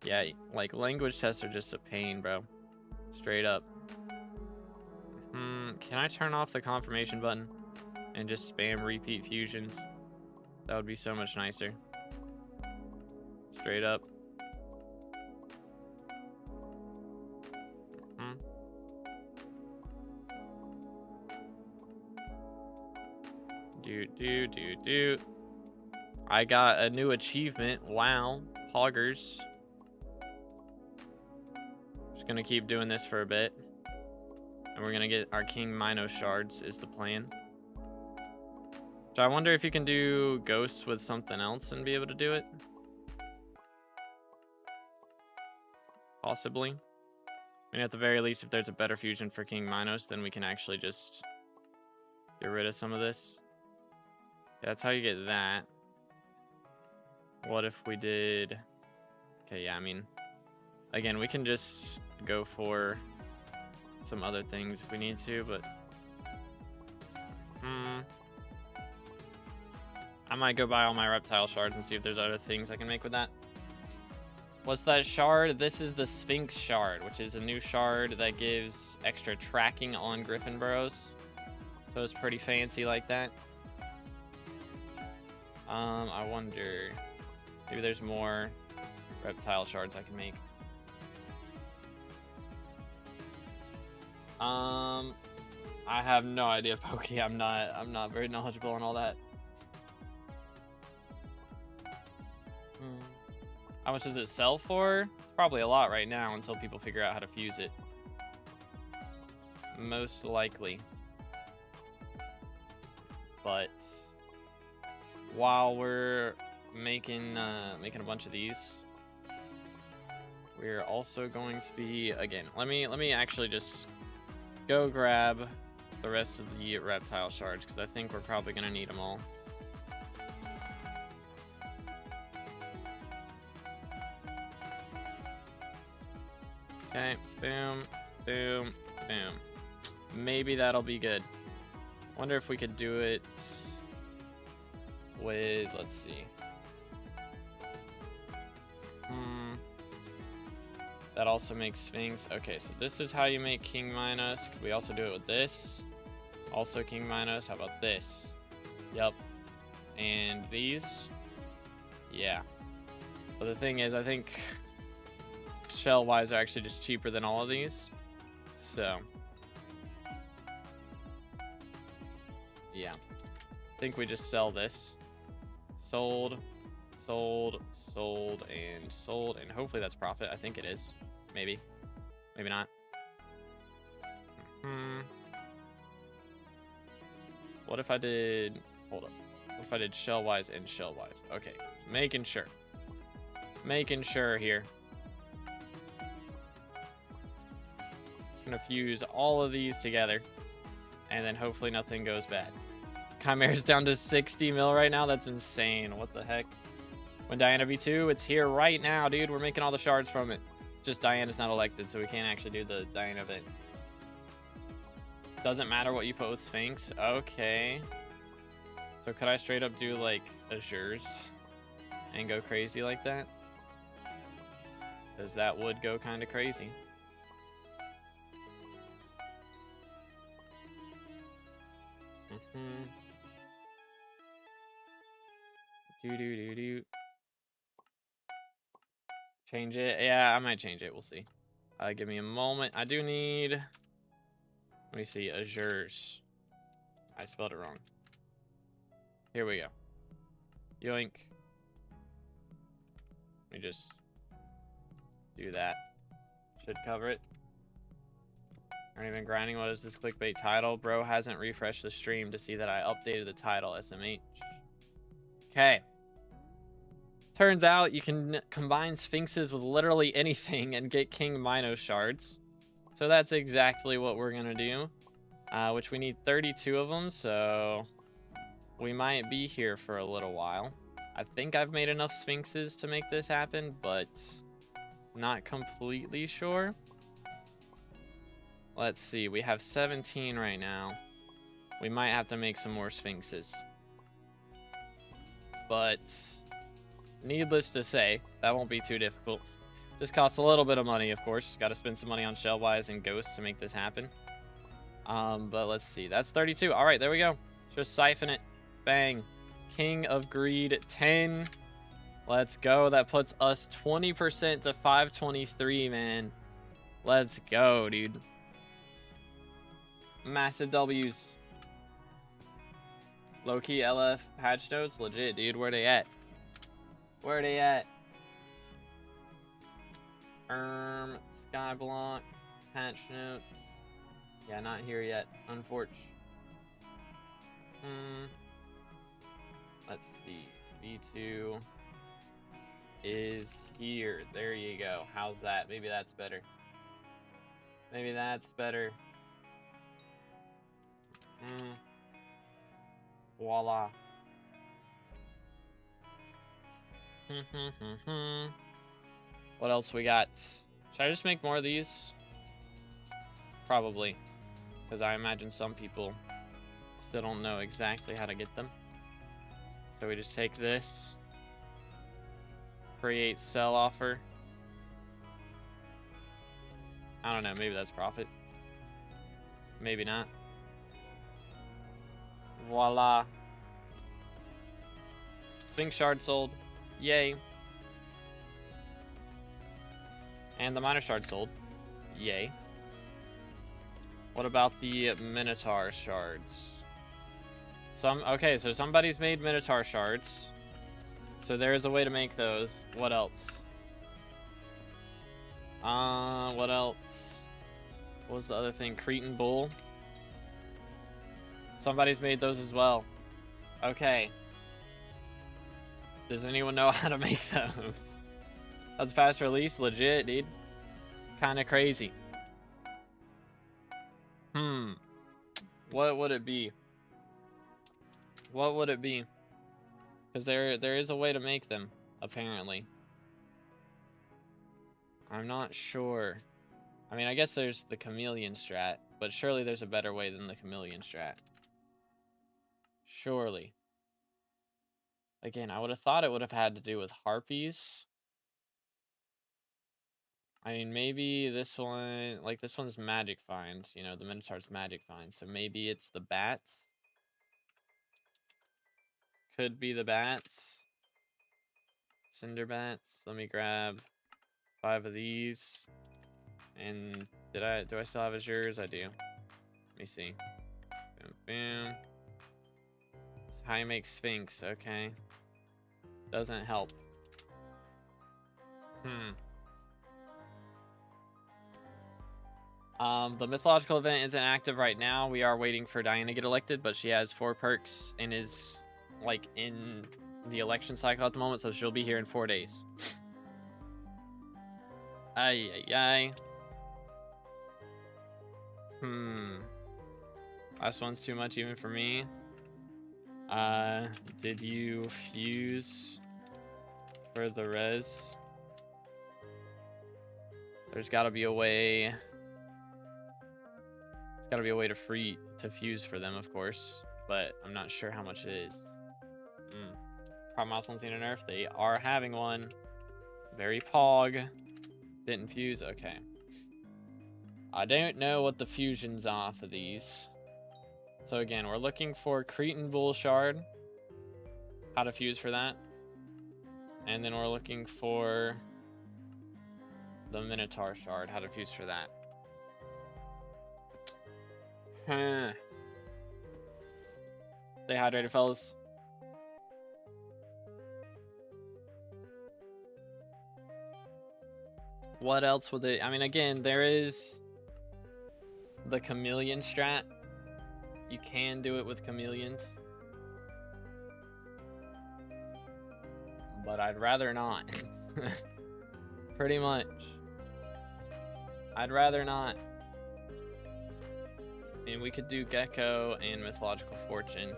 Yeah, like language tests are just a pain, bro. Straight up. Can I turn off the confirmation button and just spam repeat fusions? That would be so much nicer. Straight up. Do. I got a new achievement. Wow. Poggers. Just gonna keep doing this for a bit. And we're gonna get our King Mino shards is the plan. So I wonder if you can do ghosts with something else and be able to do it. possibly. I mean, at the very least, if there's a better fusion for King Minos, then we can actually just get rid of some of this. Yeah, that's how you get that. What if we did... Okay, yeah, I mean... Again, we can just go for some other things if we need to, but... I might go buy all my reptile shards and see if there's other things I can make with that. What's that shard? This is the Sphinx shard, which is a new shard that gives extra tracking on Griffin burrows. So it's pretty fancy like that. I wonder... Maybe there's more reptile shards I can make. I have no idea, Pokey. I'm not very knowledgeable on all that. How much does it sell for? It's probably a lot right now until people figure out how to fuse it. Most likely. But while we're making a bunch of these, we're also going to be, again, let me actually just go grab the rest of the reptile shards, because I think we're probably going to need them all. Okay, boom, boom, boom. Maybe that'll be good. Wonder if we could do it with, let's see. That also makes Sphinx. Okay, so this is how you make King Minos. Could we also do it with this? Also King Minos. How about this? Yep. And these? Yeah. But the thing is, I think shell-wise are actually just cheaper than all of these. So. Yeah. I think we just sell this. Sold. Sold, sold, and sold, and hopefully that's profit. I think it is. Maybe. Maybe not. What if I did... Hold up. What if I did shell-wise and shell-wise? Okay. Making sure. Making sure here. Gonna fuse all of these together. And then hopefully nothing goes bad. Chimera's down to 60 mil right now. That's insane. What the heck? When Diana V2, it's here right now, dude. We're making all the shards from it. Just Diana's not elected, so we can't actually do the Diana event. Doesn't matter what you put with Sphinx. Okay. So could I straight up do, like, Azures and go crazy like that? Because that would go kind of crazy. Do. Change it. Yeah, I might change it. We'll see. Give me a moment. I do need... Let me see. Azures. I spelled it wrong. Here we go. Yoink. Let me just do that. Should cover it. Aren't even grinding. What is this clickbait title? Bro hasn't refreshed the stream to see that I updated the title. SMH. Okay. Turns out you can combine Sphinxes with literally anything and get King Minos shards. So that's exactly what we're going to do. Which we need 32 of them, so we might be here for a little while. I think I've made enough Sphinxes to make this happen, but not completely sure. Let's see. We have 17 right now. We might have to make some more Sphinxes. But... needless to say, that won't be too difficult. Just costs a little bit of money, of course. Got to spend some money on Shellwise and Ghosts to make this happen. But let's see. That's 32. All right, there we go. Just siphon it. Bang. King of Greed, 10. Let's go. That puts us 20% to 523, man. Let's go, dude. Massive W's. Low-key LF patch notes? Legit, dude. Where they at? Where they at? SkyBlock, patch notes. Yeah, not here yet, unfortunately. Let's see. V2. is here. There you go. How's that? Maybe that's better. Maybe that's better. Voila. What else we got? Should I just make more of these? Probably. Because I imagine some people still don't know exactly how to get them. So we just take this. Create sell offer. I don't know, maybe that's profit. Maybe not. Voila. Sphinx shard sold. Yay. And the miner shard sold. Yay. What about the Minotaur shards? Okay, so somebody's made Minotaur shards. So there is a way to make those. What else? What else? What was the other thing? Cretan Bull. Somebody's made those as well. Okay. Does anyone know how to make those? That's fast release, legit, dude. Kind of crazy. What would it be? What would it be? Because there is a way to make them, apparently. I'm not sure. I mean, I guess there's the chameleon strat, but surely there's a better way than the chameleon strat. Surely. Again, I would have thought it would have had to do with harpies. I mean, maybe this one, like this one's magic find. You know, the Minotaur's magic find. So maybe it's the bats. Could be the bats. Cinder bats. Let me grab 5 of these. And do I still have Azures? I do. Let me see. Boom, boom. It's how you make Sphinx. Okay. Doesn't help. The mythological event isn't active right now. We are waiting for Diane to get elected, but she has 4 perks and is like in the election cycle at the moment, so she'll be here in 4 days. Ay, ay, ay. Last one's too much even for me. Did you fuse for the res? There's gotta be a way. There's gotta be a way to fuse for them, of course, but I'm not sure how much it is. Prop milestones need a nerf. They are having one. Very pog. Didn't fuse. Okay. I don't know what the fusions are for these. So again, we're looking for Cretan Bull Shard. How to fuse for that. And then we're looking for the Minotaur Shard. How to fuse for that. Stay hydrated, fellas. What else would they... I mean, again, there is the chameleon strat. You can do it with chameleons. But I'd rather not. Pretty much. I'd rather not. I mean, we could do Gecko and Mythological Fortune.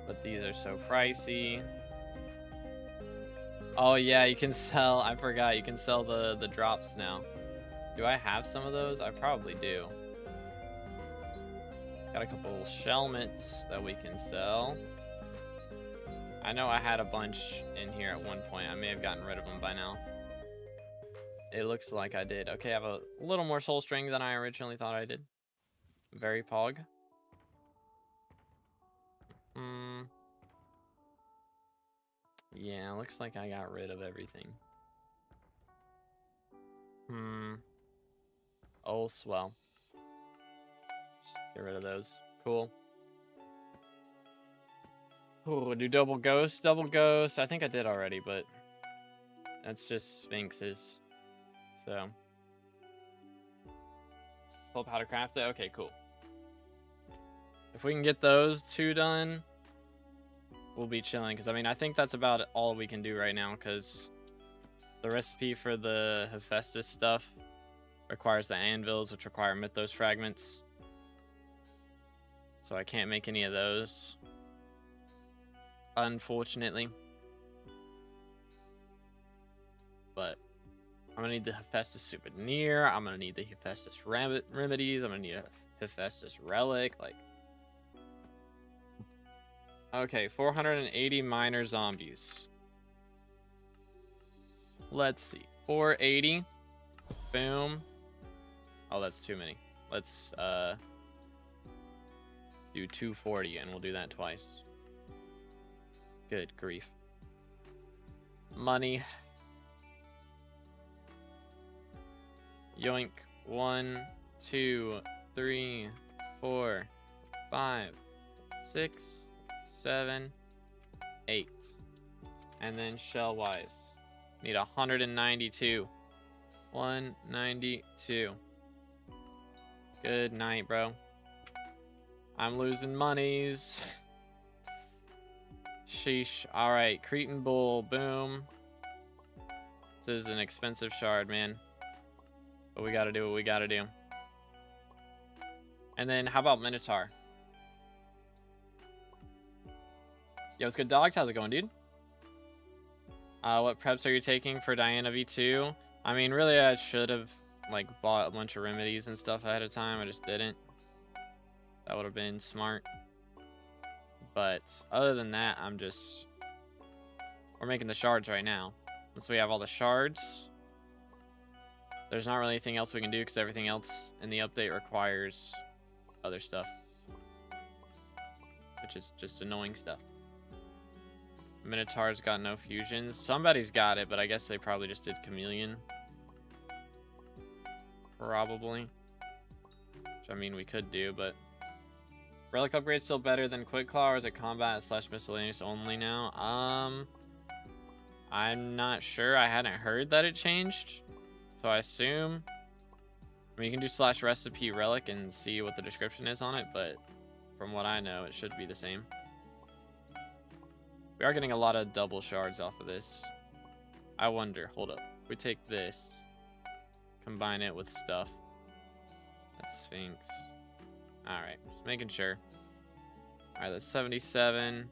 But these are so pricey. Oh yeah, you can sell, I forgot, you can sell the drops now. Do I have some of those? I probably do. Got a couple shellments that we can sell. I know I had a bunch in here at one point. I may have gotten rid of them by now. It looks like I did. Okay, I have a little more soul string than I originally thought I did. Very pog. Yeah, looks like I got rid of everything. Oh, swell. Just get rid of those. Cool. Oh, do double ghost? Double ghost. I think I did already, but that's just Sphinxes. So. Pull up how to craft it? Okay, cool. If we can get those 2 done, we'll be chilling. Because, I mean, I think that's about all we can do right now. Because the recipe for the Hephaestus stuff requires the anvils, which require mythos fragments. So I can't make any of those, unfortunately. But I'm going to need the Hephaestus souvenir. I'm going to need the Hephaestus remedies. I'm going to need a Hephaestus relic. Like, okay, 480 minor zombies. Let's see. 480. Boom. Oh, that's too many. Let's do 240, and we'll do that twice. Good grief. Money. Yoink. 1, 2, 3, 4, 5, 6, 7, 8. And then shell wise. Need 192. 192. Good night, bro. I'm losing monies. Sheesh. Alright, Cretan Bull. Boom. This is an expensive shard, man. But we gotta do what we gotta do. And then, how about Minotaur? Yo, what's good, dogs? How's it going, dude? What preps are you taking for Diana V2? I mean, really, I should have, like, bought a bunch of remedies and stuff ahead of time. I just didn't. That would have been smart. But other than that, we're making the shards right now. Once we have all the shards, there's not really anything else we can do because everything else in the update requires other stuff, which is just annoying stuff. Minotaur's got no fusions. Somebody's got it, but I guess they probably just did Chameleon. Probably. Which, I mean, we could do, but... Relic upgrade's still better than Quick Claw, or is it combat / miscellaneous only now? I'm not sure. I hadn't heard that it changed. So I assume... I mean, you can do / recipe relic and see what the description is on it, but from what I know, it should be the same. We are getting a lot of double shards off of this. I wonder. Hold up. We take this, combine it with stuff. That's Sphinx. Alright, just making sure. Alright, that's 77.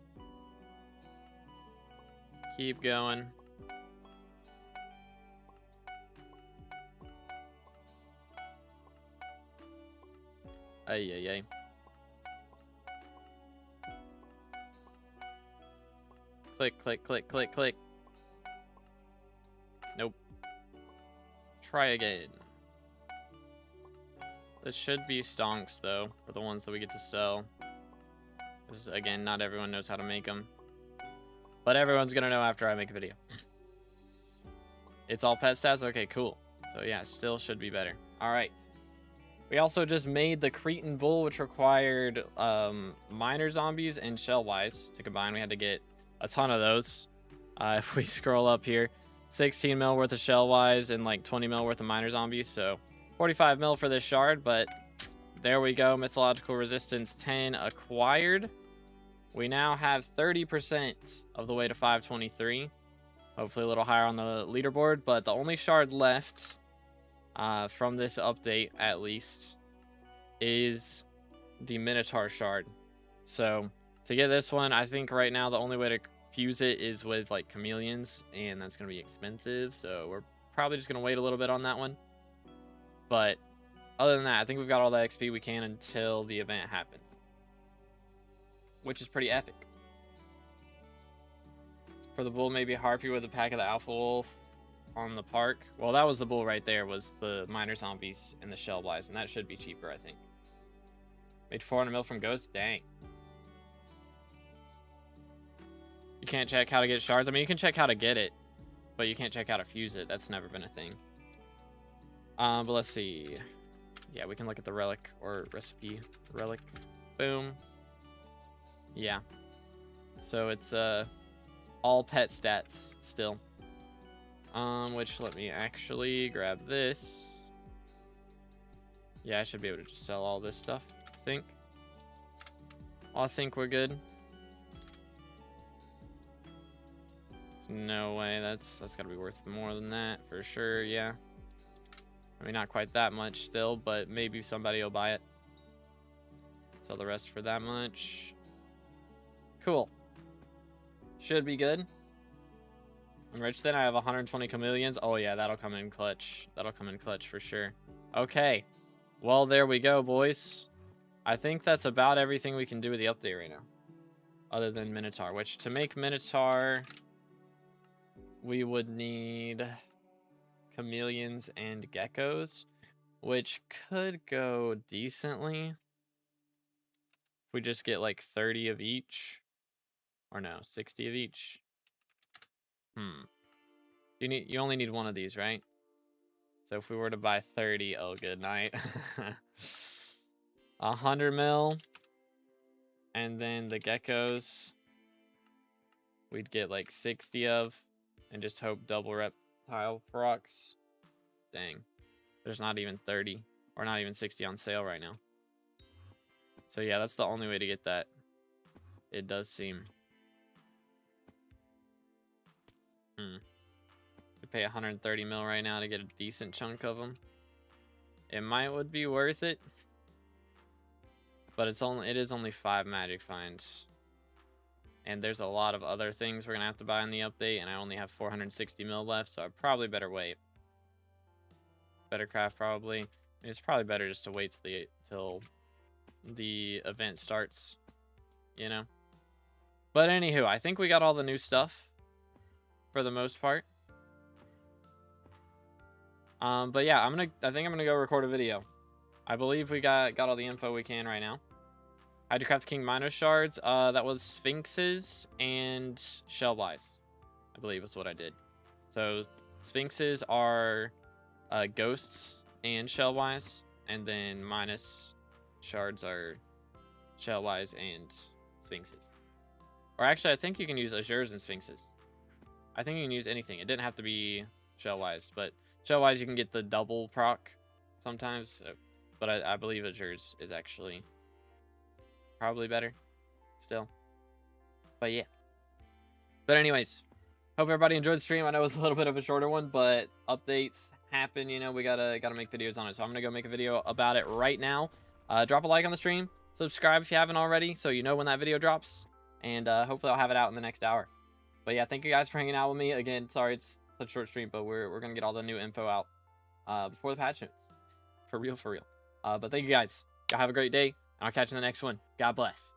Keep going. Ay, ay, ay. Click, click, click, click, click. Nope. Try again. This should be stonks, though, for the ones that we get to sell. Because, again, not everyone knows how to make them. But everyone's going to know after I make a video. It's all pet stats? Okay, cool. So, yeah, still should be better. All right. We also just made the Cretan Bull, which required minor zombies and shell-wise to combine. We had to get a ton of those. If we scroll up here, 16 mil worth of shell-wise and like 20 mil worth of minor zombies. So 45 mil for this shard, but there we go. Mythological resistance 10 acquired. We now have 30% of the way to 523. Hopefully a little higher on the leaderboard, but the only shard left from this update, at least, is the Minotaur shard. So to get this one, I think right now the only way to fuse it is with like chameleons, and that's going to be expensive. So we're probably just going to wait a little bit on that one. But other than that, I think we've got all the XP we can until the event happens, which is pretty epic. For the bull, maybe Harpy with a pack of the Alpha Wolf on the park. Well, that was the bull right there, was the minor zombies and the shell wise, and that should be cheaper, I think. Made 400 mil from Ghost? Dang. You can't check how to get shards? I mean, you can check how to get it, but you can't check how to fuse it. That's never been a thing. But let's see. Yeah, we can look at the relic or recipe. Relic. Boom. Yeah. So it's all pet stats still. Which, let me actually grab this. Yeah, I should be able to just sell all this stuff, I think. I think we're good. No way. That's gotta be worth more than that for sure. Yeah. I mean, not quite that much still, but maybe somebody will buy it. Sell the rest for that much. Cool. Should be good. I'm rich then. I have 120 chameleons. Oh yeah, that'll come in clutch. That'll come in clutch for sure. Okay. Well, there we go, boys. I think that's about everything we can do with the update right now. Other than Minotaur, which to make Minotaur, we would need chameleons and geckos, which could go decently. If we just get like 30 of each. Or no, 60 of each. You only need one of these, right? So if we were to buy 30, oh good night. 100 mil. And then the geckos we'd get like 60 of, and just hope double reptile procs. Dang. There's not even 30 or not even 60 on sale right now. So yeah, that's the only way to get that. It does seem. Could pay 130 mil right now to get a decent chunk of them. It would be worth it. But it is only 5 magic finds. And there's a lot of other things we're gonna have to buy in the update, and I only have 460 mil left, so I probably better wait. Better craft probably. It's probably better just to wait till the event starts, you know. But anywho, I think we got all the new stuff for the most part. But yeah, I think I'm gonna go record a video. I believe we got all the info we can right now. Hydrocraft King Minor Shards. That was Sphinxes and Shellwise, I believe is what I did. So Sphinxes are ghosts and Shellwise, and then minus shards are Shellwise and Sphinxes. Or actually, I think you can use Azures and Sphinxes. I think you can use anything. It didn't have to be Shellwise, but Shellwise you can get the double proc sometimes. But I believe Azures is actually probably better still. But yeah. But anyways, hope everybody enjoyed the stream. I know it was a little bit of a shorter one, but updates happen, you know, we gotta make videos on it. So I'm gonna go make a video about it right now. Drop a like on the stream, subscribe if you haven't already, so you know when that video drops, and hopefully I'll have it out in the next hour. But yeah, thank you guys for hanging out with me again. Sorry it's such a short stream, but we're gonna get all the new info out before the patch notes, for real. But thank you guys. Y'all have a great day, and I'll catch you in the next one. God bless.